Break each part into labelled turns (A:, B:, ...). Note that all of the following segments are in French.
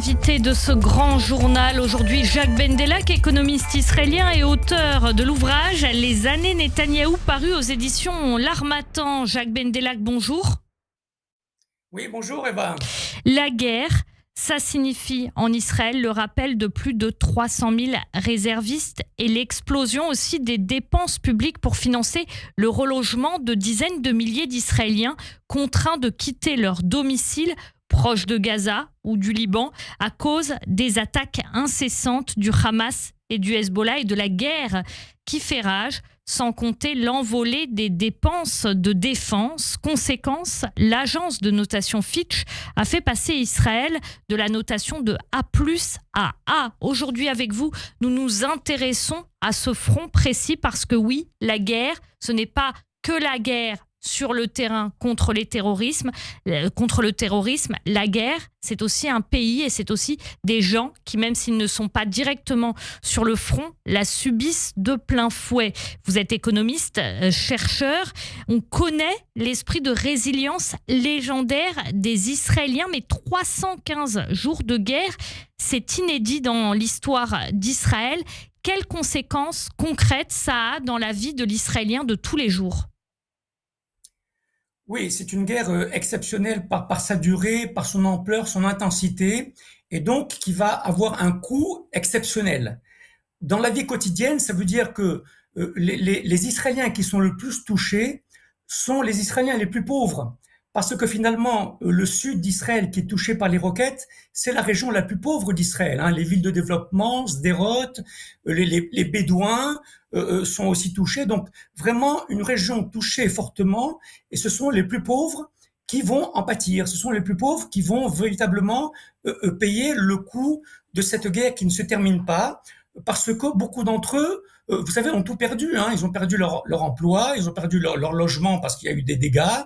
A: L'invité de ce grand journal aujourd'hui, Jacques Bendelak, économiste israélien et auteur de l'ouvrage Les années Netanyahou, paru aux éditions L'Harmattan. Jacques Bendelak, bonjour.
B: Oui, bonjour Eva.
A: La guerre, ça signifie en Israël le rappel de plus de 300 000 réservistes et l'explosion aussi des dépenses publiques pour financer le relogement de dizaines de milliers d'Israéliens contraints de quitter leur domicile proche de Gaza ou du Liban à cause des attaques incessantes du Hamas et du Hezbollah et de la guerre qui fait rage, sans compter l'envolée des dépenses de défense. Conséquence, l'agence de notation Fitch a fait passer Israël de la notation de A+ à A. Aujourd'hui avec vous, nous nous intéressons à ce front précis parce que oui, la guerre, ce n'est pas que la guerre sur le terrain contre le terrorisme, la guerre, c'est aussi un pays et c'est aussi des gens qui, même s'ils ne sont pas directement sur le front, la subissent de plein fouet. Vous êtes économiste, chercheur, on connaît l'esprit de résilience légendaire des Israéliens, mais 315 jours de guerre, c'est inédit dans l'histoire d'Israël. Quelles conséquences concrètes ça a dans la vie de l'Israélien de tous les jours ?
B: Oui, c'est une guerre exceptionnelle par sa durée, par son ampleur, son intensité, et donc qui va avoir un coût exceptionnel. Dans la vie quotidienne, ça veut dire que les Israéliens qui sont le plus touchés sont les Israéliens les plus pauvres. Parce que finalement, le sud d'Israël qui est touché par les roquettes, c'est la région la plus pauvre d'Israël. Les villes de développement, Sderot, les Bédouins sont aussi touchés. Donc vraiment une région touchée fortement, et ce sont les plus pauvres qui vont en pâtir. Ce sont les plus pauvres qui vont véritablement payer le coût de cette guerre qui ne se termine pas, parce que beaucoup d'entre eux, vous savez, ont tout perdu. Ils ont perdu leur emploi, ils ont perdu leur logement parce qu'il y a eu des dégâts,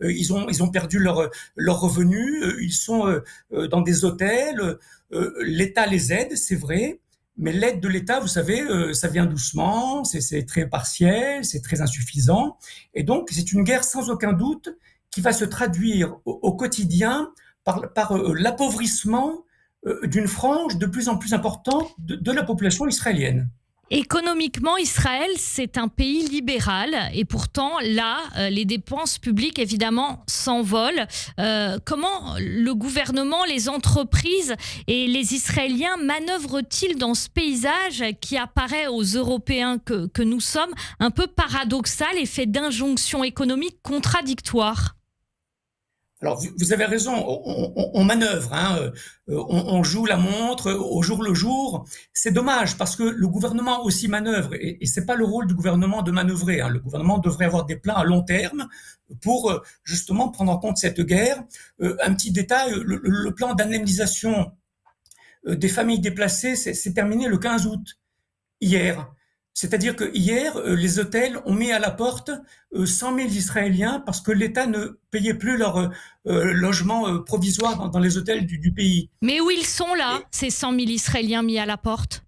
B: ils ont perdu leurs revenus, ils sont dans des hôtels, l'État les aide, c'est vrai, mais l'aide de l'État, vous savez, ça vient doucement, c'est très partiel, c'est très insuffisant, et donc c'est une guerre sans aucun doute qui va se traduire au quotidien par l'appauvrissement d'une frange de plus en plus importante de la population israélienne.
A: Économiquement, Israël, c'est un pays libéral et pourtant, là, les dépenses publiques, évidemment, s'envolent. Comment le gouvernement, les entreprises et les Israéliens manœuvrent-ils dans ce paysage qui apparaît aux Européens que nous sommes un peu paradoxal et fait d'injonctions économiques contradictoires ?
B: Alors, vous avez raison, on manœuvre, on joue la montre au jour le jour. C'est dommage parce que le gouvernement aussi manœuvre et c'est pas le rôle du gouvernement de manœuvrer. Le gouvernement devrait avoir des plans à long terme pour justement prendre en compte cette guerre. Un petit détail, le plan d'indemnisation des familles déplacées s'est terminé le 15 août, hier. C'est-à-dire que hier, les hôtels ont mis à la porte 100 000 Israéliens parce que l'État ne payait plus leur logement provisoire dans les hôtels du pays.
A: Mais où ils sont là,
B: Et,
A: ces 100 000 Israéliens mis à la porte ?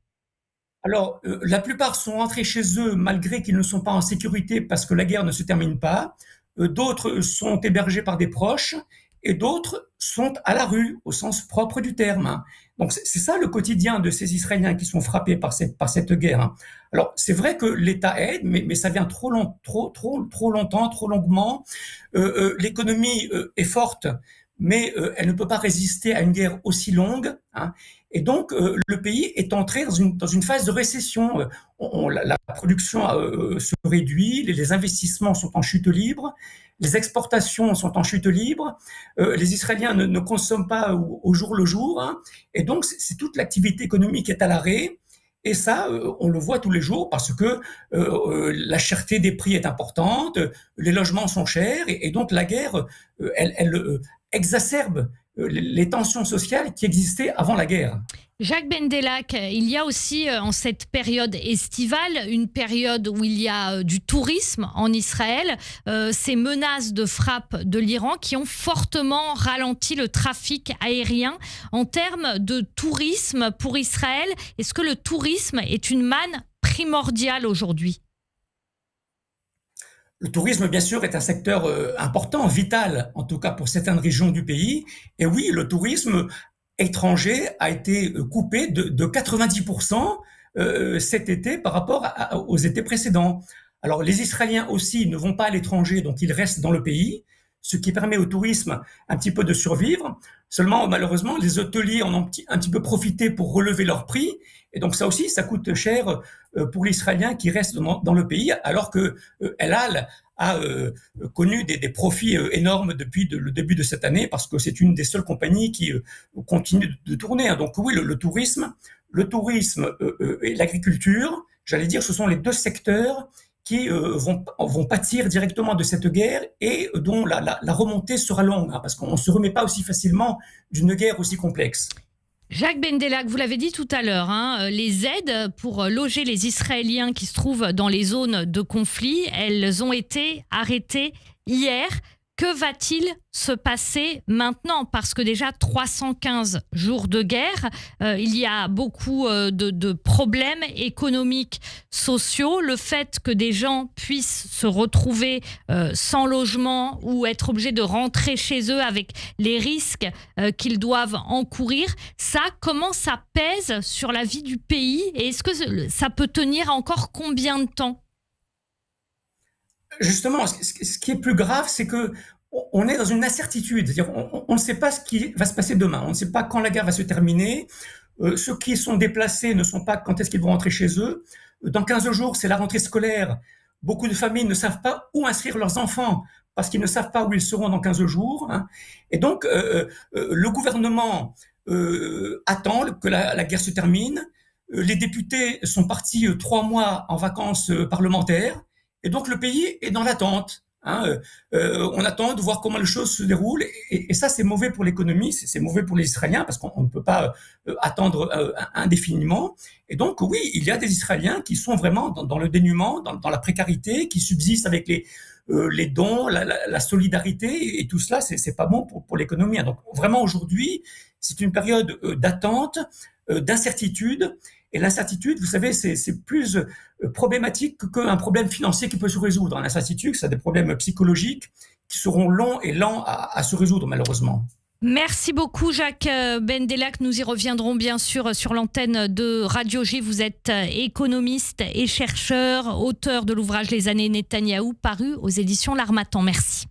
B: alors, la plupart sont rentrés chez eux malgré qu'ils ne sont pas en sécurité parce que la guerre ne se termine pas. D'autres sont hébergés par des proches et d'autres sont à la rue au sens propre du terme. Donc c'est ça le quotidien de ces Israéliens qui sont frappés par cette guerre. Alors c'est vrai que l'État aide, mais ça vient trop longtemps, trop longuement. L'économie est forte, mais elle ne peut pas résister à une guerre aussi longue. Et donc le pays est entré dans une phase de récession. La production se réduit, les investissements sont en chute libre, les exportations sont en chute libre, les Israéliens ne consomment pas au jour le jour, et donc c'est toute l'activité économique est à l'arrêt. Et ça, on le voit tous les jours parce que la cherté des prix est importante, les logements sont chers, et donc la guerre, elle exacerbe les tensions sociales qui existaient avant la guerre.
A: Jacques Bendelak, il y a aussi en cette période estivale une période où il y a du tourisme en Israël, ces menaces de frappe de l'Iran qui ont fortement ralenti le trafic aérien. En termes de tourisme pour Israël, est-ce que le tourisme est une manne primordiale aujourd'hui ?
B: Le tourisme, bien sûr, est un secteur important, vital, en tout cas pour certaines régions du pays. Et oui, le tourisme étranger a été coupé de 90% cet été par rapport aux étés précédents. Alors les Israéliens aussi ne vont pas à l'étranger, donc ils restent dans le pays, ce qui permet au tourisme un petit peu de survivre. Seulement, malheureusement, les hôteliers en ont un petit peu profité pour relever leurs prix. Et donc ça aussi, ça coûte cher pour l'Israélien qui reste dans le pays, alors que El Al a connu des profits énormes depuis le début de cette année, parce que c'est une des seules compagnies qui continue de tourner. Donc oui, le tourisme et l'agriculture, j'allais dire, ce sont les deux secteurs qui vont pâtir directement de cette guerre et dont la remontée sera longue, parce qu'on ne se remet pas aussi facilement d'une guerre aussi complexe.
A: Jacques Bendelak, vous l'avez dit tout à l'heure, les aides pour loger les Israéliens qui se trouvent dans les zones de conflit, elles ont été arrêtées hier. Que va-t-il se passer maintenant? Parce que déjà 315 jours de guerre, il y a beaucoup de problèmes économiques, sociaux. Le fait que des gens puissent se retrouver sans logement ou être obligés de rentrer chez eux avec les risques qu'ils doivent encourir, comment ça pèse sur la vie du pays? Et est-ce que ça peut tenir encore combien de temps?
B: Justement, ce qui est plus grave, c'est que on est dans une incertitude. C'est-à-dire, on ne sait pas ce qui va se passer demain. On ne sait pas quand la guerre va se terminer. Ceux qui sont déplacés ne sont pas quand est-ce qu'ils vont rentrer chez eux. Dans 15 jours, c'est la rentrée scolaire. Beaucoup de familles ne savent pas où inscrire leurs enfants parce qu'ils ne savent pas où ils seront dans 15 jours. Et donc, le gouvernement attend que la guerre se termine. Les députés sont partis 3 mois en vacances parlementaires. Et donc, le pays est dans l'attente. On attend de voir comment les choses se déroulent. Et ça, c'est mauvais pour l'économie, c'est mauvais pour les Israéliens, parce qu'on ne peut pas attendre indéfiniment. Et donc, oui, il y a des Israéliens qui sont vraiment dans le dénuement, dans la précarité, qui subsistent avec les dons, la solidarité, et tout cela, c'est pas bon pour l'économie. Donc, vraiment, aujourd'hui, c'est une période d'attente, d'incertitude. Et l'incertitude, vous savez, c'est plus problématique qu'un problème financier qui peut se résoudre. L'incertitude, c'est des problèmes psychologiques qui seront longs et lents à se résoudre, malheureusement.
A: Merci beaucoup Jacques Bendelak. Nous y reviendrons bien sûr sur l'antenne de Radio J. Vous êtes économiste et chercheur, auteur de l'ouvrage Les années Netanyahou, paru aux éditions L'Harmattan. Merci.